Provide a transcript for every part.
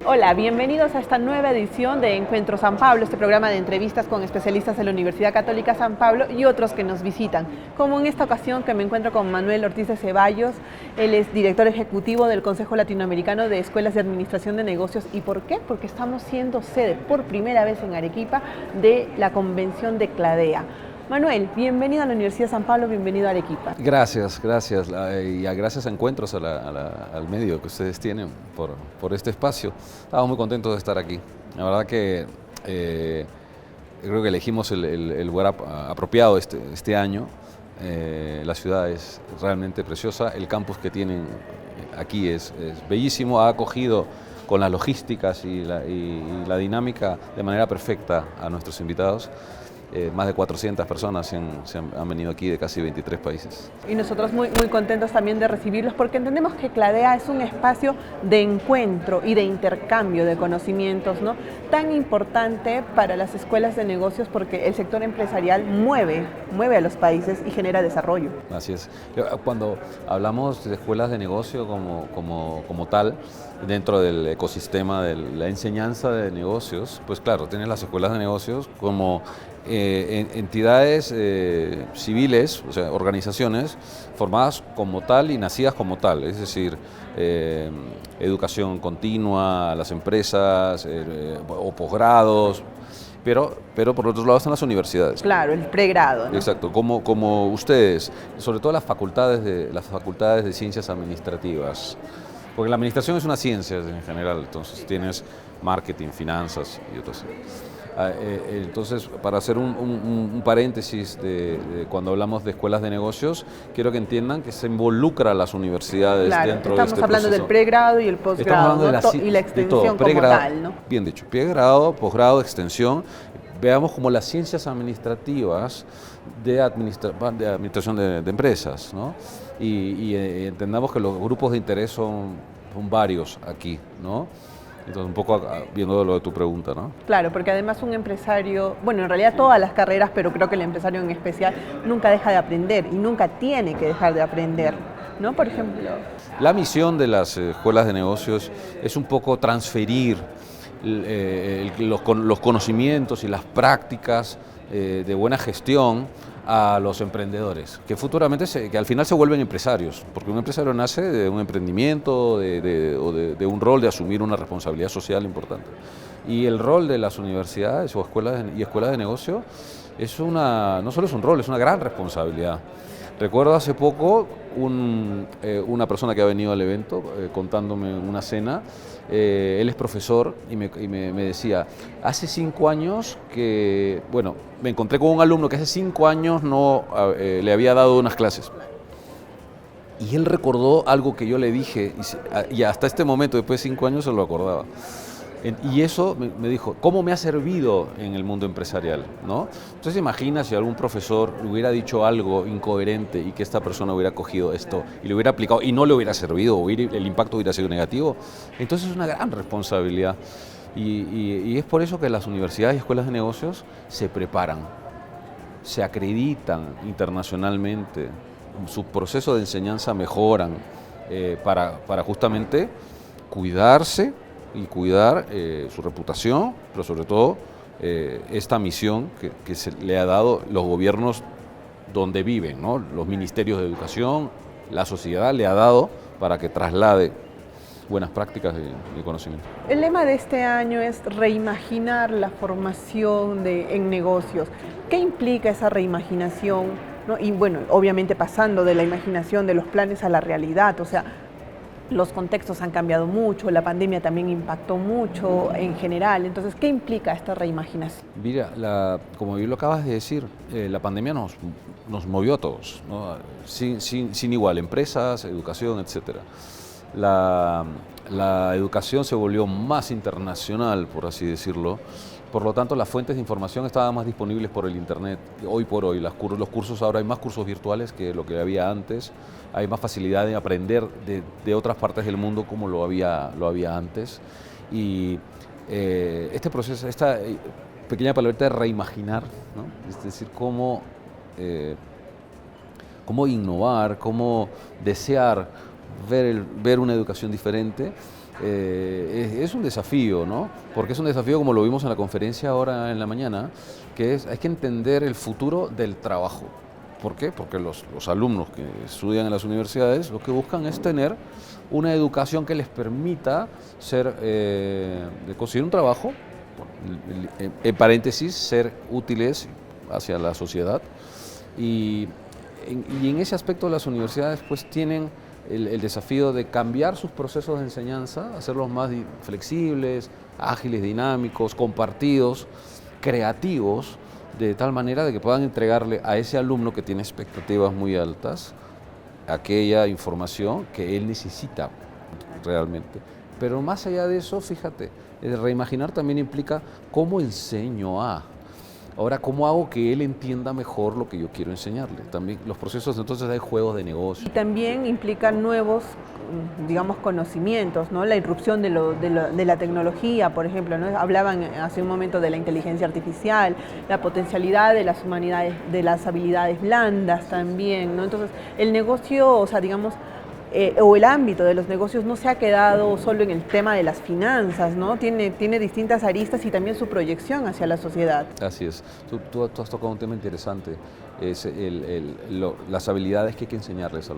Hola, bienvenidos a esta nueva edición de Encuentro San Pablo, este programa de entrevistas con especialistas de la Universidad Católica San Pablo y otros que nos visitan. Como en esta ocasión que me encuentro con Manuel Ortiz de Ceballos, él es director ejecutivo del Consejo Latinoamericano de Escuelas de Administración de Negocios. ¿Y por qué? Porque estamos siendo sede por primera vez en Arequipa de la convención de CLADEA. Manuel, bienvenido a la Universidad de San Pablo, bienvenido a Arequipa. Gracias. Y gracias a Encuentros, al medio que ustedes tienen por este espacio. Estamos muy contentos de estar aquí. La verdad que creo que elegimos el lugar apropiado este año. La ciudad es realmente preciosa, el campus que tienen aquí es bellísimo, ha acogido con las logísticas y la dinámica de manera perfecta a nuestros invitados. Más de 400 personas han venido aquí de casi 23 países. Y nosotros muy contentos también de recibirlos porque entendemos que CLADEA es un espacio de encuentro y de intercambio de conocimientos, ¿no? Tan importante para las escuelas de negocios porque el sector empresarial mueve a los países y genera desarrollo. Así es. Cuando hablamos de escuelas de negocio como tal, dentro del ecosistema de la enseñanza de negocios, pues claro, tienes las escuelas de negocios como entidades civiles, o sea, organizaciones formadas como tal y nacidas como tal, es decir, educación continua a las empresas o posgrados, pero por otro lado están las universidades. Claro, el pregrado, ¿no? Exacto, como ustedes, sobre todo las facultades de ciencias administrativas, porque la administración es una ciencia en general, entonces tienes marketing, finanzas y otras. Entonces, para hacer un paréntesis de cuando hablamos de escuelas de negocios, quiero que entiendan que se involucra a las universidades dentro de este proceso. Estamos hablando del pregrado y el posgrado, ¿no? Y la extensión como tal, ¿no? Bien dicho, pregrado, posgrado, extensión. Veamos como las ciencias administrativas de administración de empresas, ¿no? Y entendamos que los grupos de interés son varios aquí, ¿no? Entonces, un poco viendo lo de tu pregunta, ¿no? Claro, porque además un empresario, bueno, en realidad todas las carreras, pero creo que el empresario en especial nunca deja de aprender y nunca tiene que dejar de aprender, ¿no? Por ejemplo. La misión de las escuelas de negocios es un poco transferir los conocimientos y las prácticas de buena gestión a los emprendedores, que futuramente, que al final se vuelven empresarios, porque un empresario nace de un emprendimiento o de un rol de asumir una responsabilidad social importante. Y el rol de las universidades o escuelas de negocio no solo es un rol, es una gran responsabilidad. Recuerdo hace poco una persona que ha venido al evento contándome en una cena. Él es profesor y me decía, hace 5 años que, bueno, me encontré con un alumno que hace 5 años no le había dado unas clases. Y él recordó algo que yo le dije y hasta este momento, después de 5 años, se lo acordaba. Y eso me dijo, ¿cómo me ha servido en el mundo empresarial? ¿No? Entonces imagina si algún profesor le hubiera dicho algo incoherente y que esta persona hubiera cogido esto y lo hubiera aplicado y no le hubiera servido, o el impacto hubiera sido negativo. Entonces es una gran responsabilidad. Y es por eso que las universidades y escuelas de negocios se preparan, se acreditan internacionalmente, su proceso de enseñanza mejoran para justamente cuidarse y cuidar su reputación, pero sobre todo esta misión que se le ha dado los gobiernos donde viven, ¿no? Los ministerios de educación, la sociedad le ha dado para que traslade buenas prácticas de conocimiento. El lema de este año es reimaginar la formación en negocios. ¿Qué implica esa reimaginación, ¿no? Y bueno, obviamente pasando de la imaginación de los planes a la realidad, o sea, los contextos han cambiado mucho, la pandemia también impactó mucho en general. Entonces, ¿qué implica esta reimaginación? Mira, como bien lo acabas de decir, la pandemia nos movió a todos, ¿no? Sin igual, empresas, educación, etc. La educación se volvió más internacional, por así decirlo. Por lo tanto, las fuentes de información estaban más disponibles por el Internet. Hoy por hoy, los cursos, ahora hay más cursos virtuales que lo que había antes. Hay más facilidad de aprender de otras partes del mundo como lo había antes. Y este proceso, esta pequeña palabrita de reimaginar, ¿no? Es decir, cómo innovar, cómo desear ver una educación diferente, es un desafío, ¿no? Porque es un desafío, como lo vimos en la conferencia ahora en la mañana, que hay que entender el futuro del trabajo. ¿Por qué? Porque los alumnos que estudian en las universidades lo que buscan es tener una educación que les permita conseguir un trabajo, en paréntesis, ser útiles hacia la sociedad. Y en ese aspecto las universidades pues tienen el desafío de cambiar sus procesos de enseñanza, hacerlos más flexibles, ágiles, dinámicos, compartidos, creativos, de tal manera de que puedan entregarle a ese alumno que tiene expectativas muy altas aquella información que él necesita realmente. Pero más allá de eso, fíjate, reimaginar también implica cómo enseño a. Ahora, ¿cómo hago que él entienda mejor lo que yo quiero enseñarle? También los procesos, entonces hay juegos de negocio. Y también implican nuevos, digamos, conocimientos, ¿no? La irrupción de la tecnología, por ejemplo, ¿no? Hablaban hace un momento de la inteligencia artificial, la potencialidad de las humanidades, de las habilidades blandas también, ¿no? Entonces, el negocio, o sea, digamos, o el ámbito de los negocios no se ha quedado solo en el tema de las finanzas, ¿no? Tiene distintas aristas y también su proyección hacia la sociedad. Así es. Tú has tocado un tema interesante, es las habilidades que hay que enseñarles a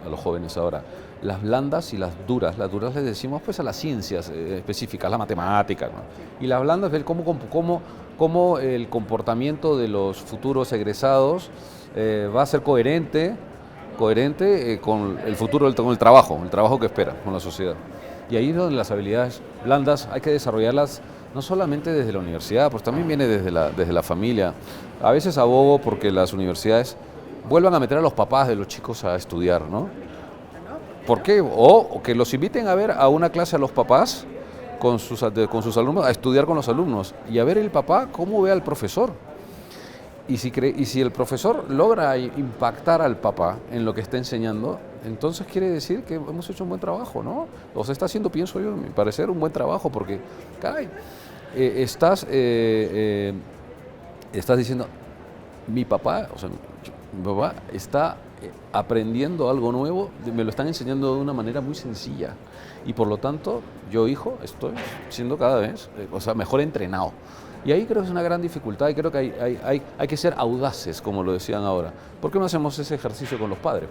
los jóvenes ahora. Las blandas y las duras les decimos pues a las ciencias específicas, la matemática, ¿no? Y las blandas, ver cómo el comportamiento de los futuros egresados va a ser coherente con el futuro, con el trabajo que espera, con la sociedad. Y ahí es donde las habilidades blandas hay que desarrollarlas no solamente desde la universidad, pues también viene desde la familia. A veces abogo porque las universidades vuelvan a meter a los papás de los chicos a estudiar, ¿no? ¿Por qué? O que los inviten a ver a una clase a los papás con sus alumnos, a estudiar con los alumnos y a ver el papá cómo ve al profesor. Y si el profesor logra impactar al papá en lo que está enseñando, entonces quiere decir que hemos hecho un buen trabajo, ¿no? O se está haciendo, pienso yo, a mi parecer, un buen trabajo, porque, caray, estás diciendo, mi papá está aprendiendo algo nuevo, me lo están enseñando de una manera muy sencilla. Y por lo tanto, yo, hijo, estoy siendo cada vez, mejor entrenado. Y ahí creo que es una gran dificultad y creo que hay que ser audaces, como lo decían ahora. ¿Por qué no hacemos ese ejercicio con los padres,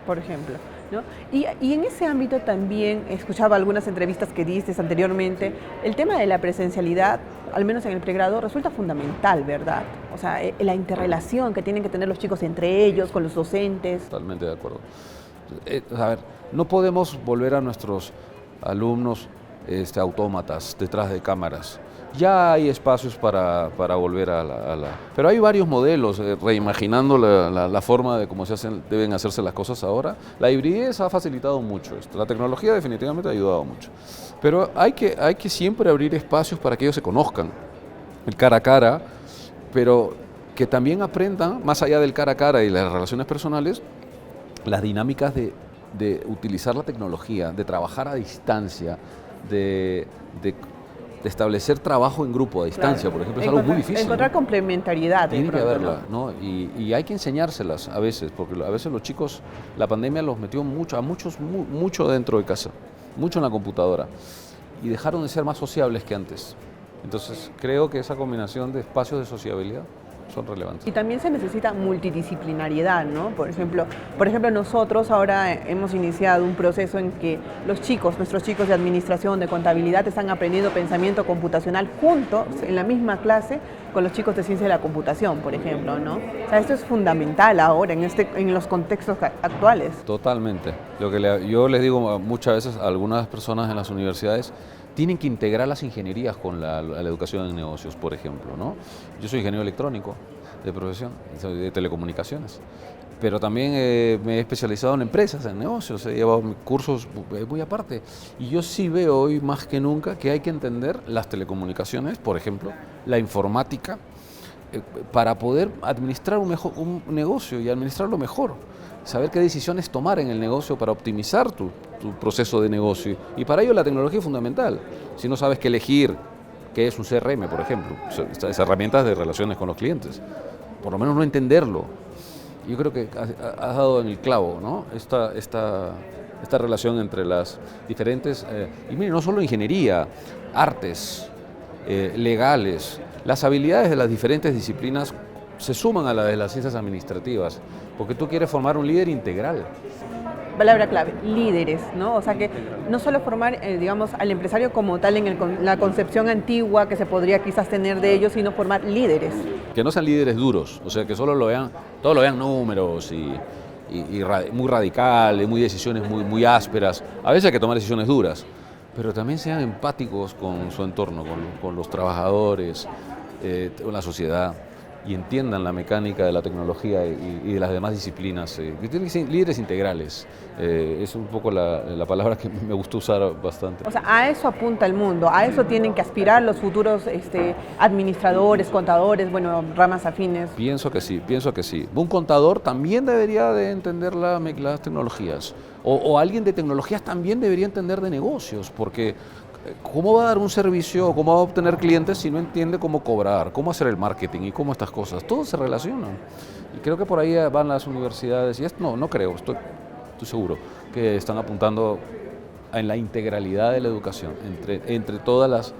por ejemplo? ¿No? Y en ese ámbito también escuchaba algunas entrevistas que diste anteriormente, el tema de la presencialidad, al menos en el pregrado, resulta fundamental, ¿verdad? O sea, la interrelación que tienen que tener los chicos entre ellos, con los docentes. Totalmente de acuerdo. A ver, no podemos volver a nuestros alumnos autómatas detrás de cámaras. Ya hay espacios para volver a la... Pero hay varios modelos, reimaginando la forma de cómo deben hacerse las cosas ahora. La hibridez ha facilitado mucho esto. La tecnología definitivamente ha ayudado mucho. Pero hay que siempre abrir espacios para que ellos se conozcan, el cara a cara, pero que también aprendan, más allá del cara a cara y las relaciones personales, las dinámicas de utilizar la tecnología, de trabajar a distancia, de establecer trabajo en grupo a distancia, por ejemplo, es algo muy difícil. Encontrar complementariedad. Tiene que haberla, ¿no? Y hay que enseñárselas a veces, porque a veces los chicos, la pandemia los metió mucho dentro de casa, mucho en la computadora, y dejaron de ser más sociables que antes. Entonces, creo que esa combinación de espacios de sociabilidad son relevantes. Y también se necesita multidisciplinariedad, ¿no? Por ejemplo, nosotros ahora hemos iniciado un proceso en que nuestros chicos de administración, de contabilidad, están aprendiendo pensamiento computacional juntos, en la misma clase, con los chicos de ciencia de la computación, por ejemplo, ¿no? O sea, esto es fundamental ahora, en los contextos actuales. Totalmente. Lo que yo les digo muchas veces a algunas personas en las universidades, tienen que integrar las ingenierías con la educación en negocios, por ejemplo, ¿no? Yo soy ingeniero electrónico de profesión, de telecomunicaciones, pero también me he especializado en empresas, en negocios, he llevado cursos muy aparte. Y yo sí veo hoy más que nunca que hay que entender las telecomunicaciones, por ejemplo, la informática, para poder administrar un negocio y administrarlo mejor. Saber qué decisiones tomar en el negocio para optimizar tu proceso de negocio. Y para ello la tecnología es fundamental. Si no sabes qué elegir, qué es un CRM, por ejemplo, estas herramientas de relaciones con los clientes, por lo menos no entenderlo. Yo creo que has dado en el clavo, ¿no? Esta esta relación entre las diferentes, y mire, no solo ingeniería, artes, legales, las habilidades de las diferentes disciplinas se suman a las de las ciencias administrativas, porque tú quieres formar un líder integral. Palabra clave, líderes, ¿no? O sea que no solo formar, digamos, al empresario como tal en la concepción antigua que se podría quizás tener de ellos, sino formar líderes. Que no sean líderes duros, o sea, que solo lo vean, todos lo vean números y muy radicales, muy decisiones muy ásperas. A veces hay que tomar decisiones duras, pero también sean empáticos con su entorno, con los trabajadores, con la sociedad, y entiendan la mecánica de la tecnología y de las demás disciplinas. Tienen que ser líderes integrales, es un poco la palabra que me gustó usar bastante. O sea, a eso apunta el mundo, a eso tienen que aspirar los futuros administradores, contadores, bueno, ramas afines. Pienso que sí, pienso que sí. Un contador también debería de entender las tecnologías, o alguien de tecnologías también debería entender de negocios, porque ¿cómo va a dar un servicio o cómo va a obtener clientes si no entiende cómo cobrar, cómo hacer el marketing y cómo estas cosas? Todos se relacionan. Y creo que por ahí van las universidades, y no creo, estoy seguro, que están apuntando en la integralidad de la educación, entre todas las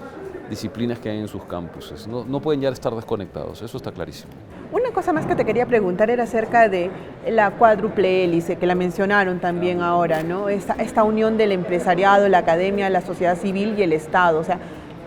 disciplinas que hay en sus campuses. No pueden ya estar desconectados, eso está clarísimo. Una cosa más que te quería preguntar era acerca de la cuádruple hélice, que la mencionaron también ahora, ¿no? Esta unión del empresariado, la academia, la sociedad civil y el Estado, o sea,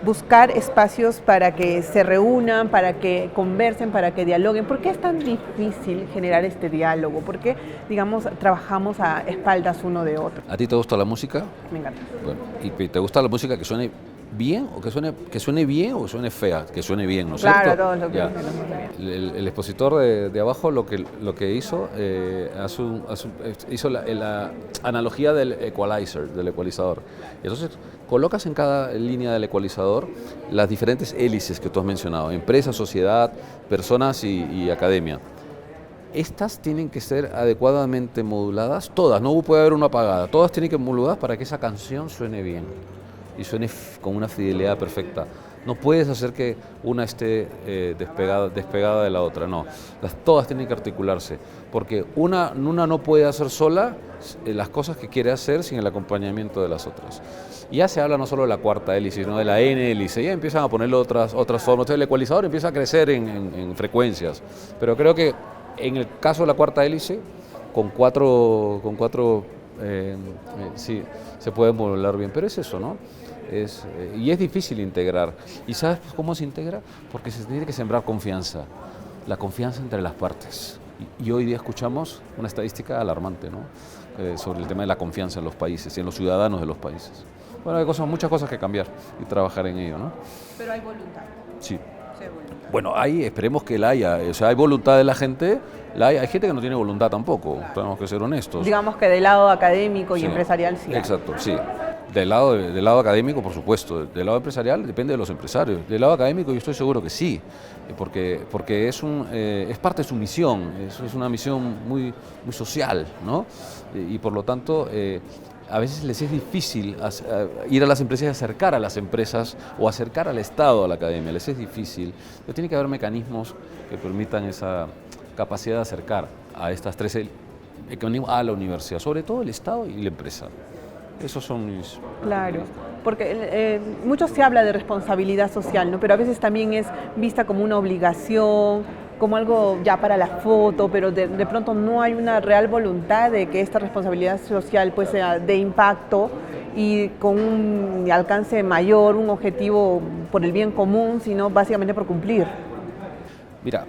buscar espacios para que se reúnan, para que conversen, para que dialoguen. ¿Por qué es tan difícil generar este diálogo? ¿Por qué, digamos, trabajamos a espaldas uno de otro? ¿A ti te gusta la música? Me encanta. Bueno, ¿y te gusta la música que suene bien o que suene bien o que suene fea? Que suene bien, ¿no es cierto? Claro, todo lo que El expositor de abajo lo que hizo, hizo la analogía del equalizer, del ecualizador. Entonces, colocas en cada línea del ecualizador las diferentes hélices que tú has mencionado: empresa, sociedad, personas y academia. Estas tienen que ser adecuadamente moduladas, todas, no puede haber una apagada, todas tienen que ser moduladas para que esa canción suene bien y suene con una fidelidad perfecta. No puedes hacer que una esté despegada de la otra, no. Todas tienen que articularse, porque una no puede hacer sola las cosas que quiere hacer sin el acompañamiento de las otras. Y ya se habla no solo de la cuarta hélice, sino de la N hélice, ya empiezan a ponerle otras formas. Entonces el ecualizador empieza a crecer en frecuencias, pero creo que en el caso de la cuarta hélice, con cuatro sí, se puede modular bien, pero es eso, ¿no? Y es difícil integrar. ¿Y sabes cómo se integra? Porque se tiene que sembrar confianza, la confianza entre las partes. Y hoy día escuchamos una estadística alarmante, ¿no? Sobre el tema de la confianza en los países y en los ciudadanos de los países. Bueno, hay muchas cosas que cambiar y trabajar en ello, ¿no? Pero hay voluntad. Sí. Bueno, esperemos que la haya. O sea, hay voluntad de la gente, hay gente que no tiene voluntad tampoco, claro. Tenemos que ser honestos. Digamos que del lado académico y sí, empresarial sí. Exacto, sí. Del lado académico, por supuesto. Del lado empresarial depende de los empresarios. Del lado académico yo estoy seguro que sí, porque es parte de su misión, es una misión muy social, ¿no? Y por lo tanto, a veces les es difícil ir a las empresas y acercar a las empresas o acercar al Estado a la academia, les es difícil. Pero tiene que haber mecanismos que permitan esa capacidad de acercar a estas tres a la universidad, sobre todo el Estado y la empresa. Esos son mis... Claro, porque mucho se habla de responsabilidad social, ¿no? Pero a veces también es vista como una obligación, como algo ya para la foto, pero de pronto no hay una real voluntad de que esta responsabilidad social pues sea de impacto y con un alcance mayor, un objetivo por el bien común, sino básicamente por cumplir. Mira,